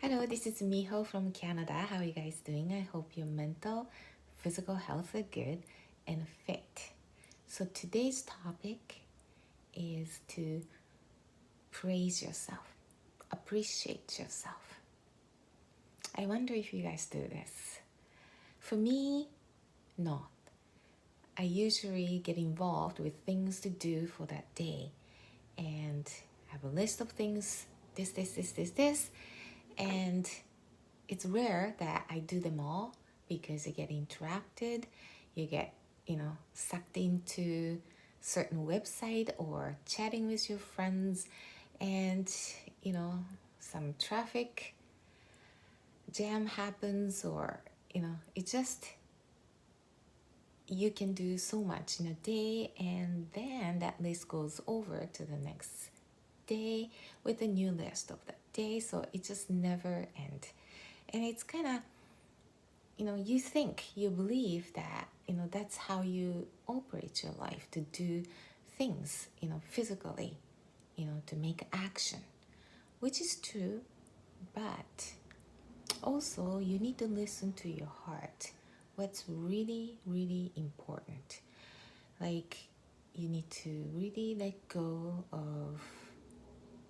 Hello, this is Miho from Canada. How are you guys doing? I hope your mental, physical health are good and fit. So today's topic is to praise yourself, appreciate yourself. I wonder if you guys do this. For me, not. I usually get involved with things to do for that day and have a list of things, this, and it's rare that I do them all because you get interrupted, you get, sucked into certain website or chatting with your friends, and, some traffic jam happens, or, it just, you can do so much in a day, and then that list goes over to the next day with a new list of that day, so it just never ends. And it's kind of, you think, you believe that, that's how you operate your life, to do things, physically, to make action, which is true, but also you need to listen to your heart, what's really, really important. Like, you need to really let go of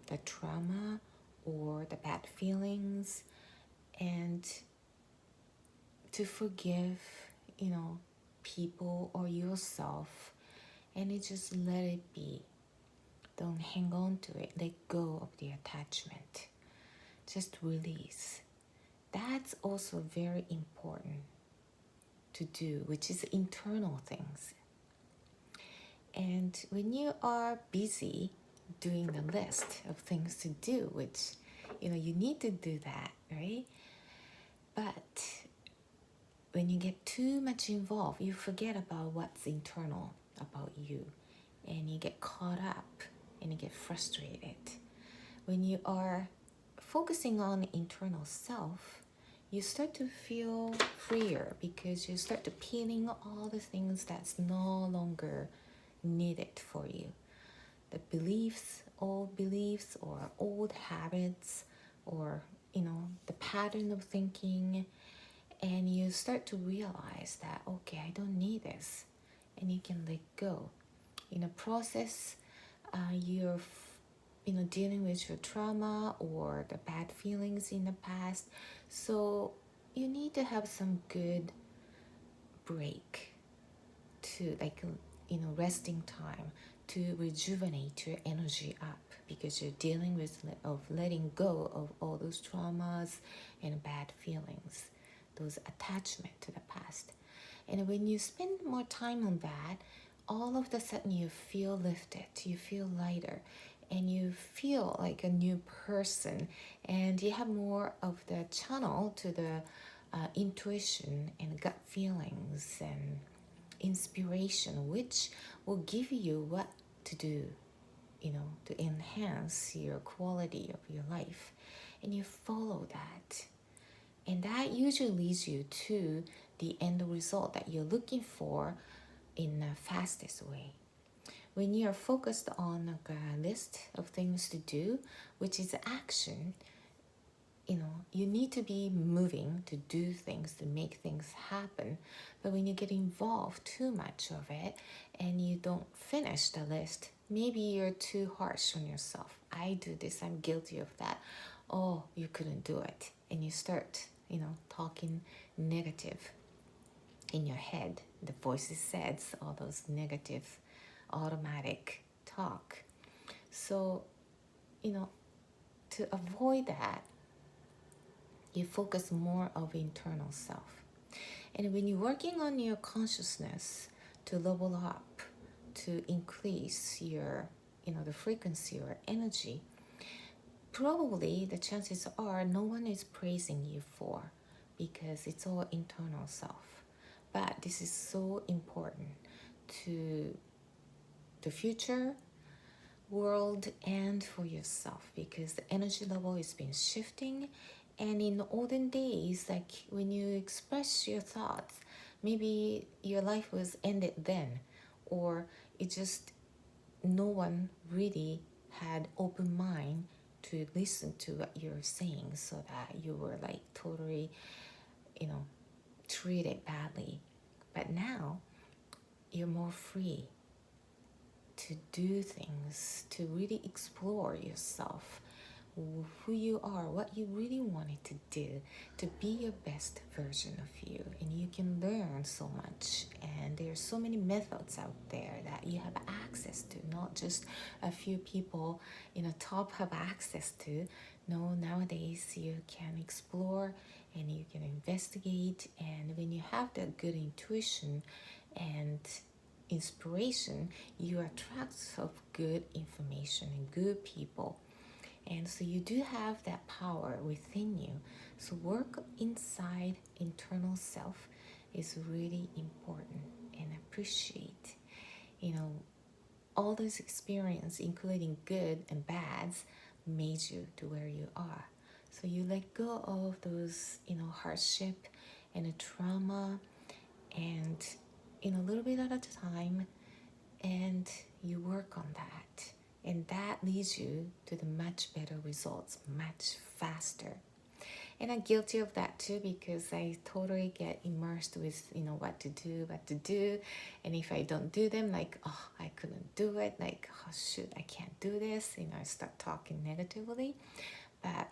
the trauma or the bad feelings, and to forgive, people or yourself, and you just let it be. Don't hang on to it. Let go of the attachment. Just release. That's also very important to do, which is internal things. And when you are busy doing the list of things to do, which, you need to do that, right? But when you get too much involved, you forget about what's internal about you, and you get caught up and you get frustrated. When you are focusing on internal self, you start to feel freer because you start to peeling all the things that's no longer needed for you. The beliefs, old beliefs or old habits, or, the pattern of thinking, and you start to realize that, okay, I don't need this, and you can let go. In a process, you're dealing with your trauma or the bad feelings in the past, so you need to have some good break to, resting time to rejuvenate your energy up, because you're dealing with letting go of all those traumas and bad feelings, those attachment to the past. And when you spend more time on that, all of a sudden you feel lifted, you feel lighter, and you feel like a new person, and you have more of the channel to the intuition and gut feelings and inspiration, which will give you what to do, to enhance your quality of your life, and you follow that. And that usually leads you to the end result that you're looking for in the fastest way. When you're focused on a list of things to do, which is action, you need to be moving to do things, to make things happen. But when you get involved too much of it and you don't finish the list, maybe you're too harsh on yourself. I do this, I'm guilty of that. Oh, you couldn't do it. And you start, talking negative in your head. The voices says all those negative automatic talk. So, to avoid that, you focus more of internal self. And when you're working on your consciousness to level up, to increase your, the frequency or energy, probably the chances are no one is praising you for, because it's all internal self. But this is so important to the future world and for yourself, because the energy level has been shifting. And in the olden days, like when you express your thoughts, maybe your life was ended then, or it just, no one really had open mind to listen to what you're saying, so that you were like totally, treated badly. But now you're more free to do things, to really explore yourself, who you are, what you really wanted to do, to be your best version of you. And you can learn so much. And there's so many methods out there that you have access to, not just a few people in the top have access to. No, nowadays you can explore and you can investigate. And when you have that good intuition and inspiration, you attract of good information and good people. And so you do have that power within you. So work inside internal self is really important, and appreciate, all those experience, including good and bads, made you to where you are. So you let go of those, hardship and a trauma, and in a little bit at a time, and you work on that. And that leads you to the much better results, much faster. And I'm guilty of that too, because I totally get immersed with, what to do. And if I don't do them, like, oh, I couldn't do it. Like, oh, shoot, I can't do this. I start talking negatively. But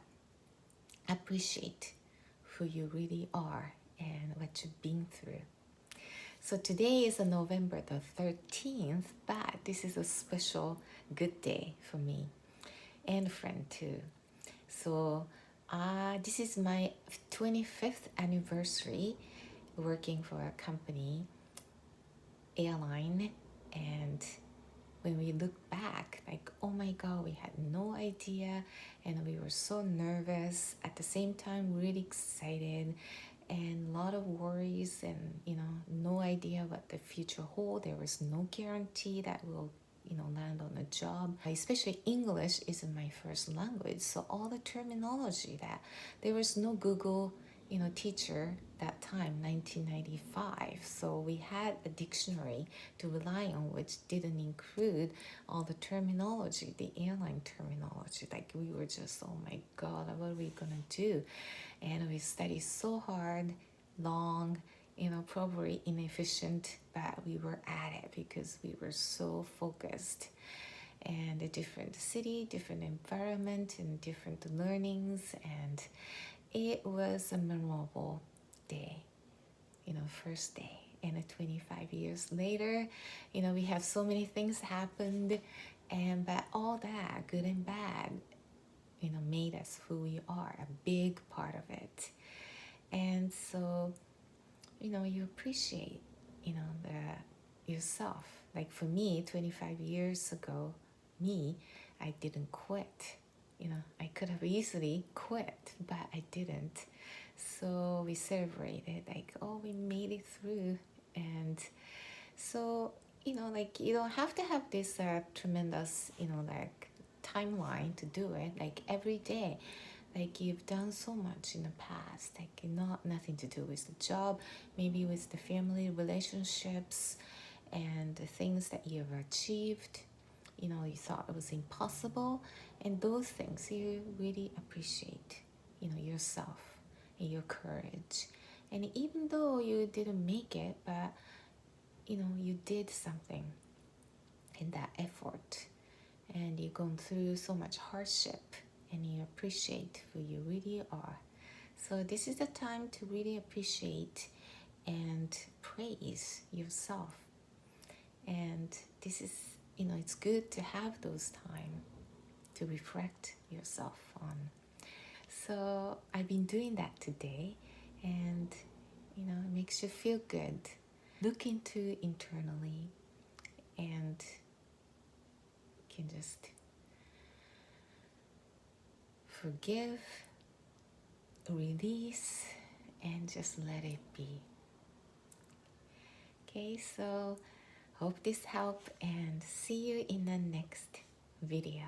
appreciate who you really are and what you've been through. So today is November the 13th, but this is a special good day for me and friend too. So this is my 25th anniversary working for a company, airline, and when we look back, like, oh my God, we had no idea, and we were so nervous, at the same time really excited, and a lot of worries, and no idea what the future hold. There was no guarantee that we'll land on a job. Especially English isn't my first language, so all the terminology, that there was no Google teacher that time, 1995. So we had a dictionary to rely on, which didn't include all the terminology, the airline terminology. Like, we were just, oh my God, what are we gonna do? And we studied so hard, long, probably inefficient, but we were at it because we were so focused. And a different city, different environment, and different learnings, and it was a memorable day, first day. And 25 years later, we have so many things happened, but all that, good and bad, made us who we are, a big part of it. And so, you appreciate, yourself. Like for me, 25 years ago, I didn't quit. I could have easily quit, but I didn't. So we celebrated, like, oh, we made it through. And so, you don't have to have this tremendous, timeline to do it. Like every day, like you've done so much in the past, like nothing to do with the job, maybe with the family relationships and the things that you've achieved. You thought it was impossible, and those things you really appreciate, yourself and your courage. And even though you didn't make it, but you did something in that effort, and you've gone through so much hardship, and you appreciate who you really are. So this is the time to really appreciate and praise yourself. And this is, it's good to have those time to reflect yourself on. So I've been doing that today, and it makes you feel good. Look into internally, and you can just forgive, release, and just let it be. Okay, so hope this helped, and see you in the next video.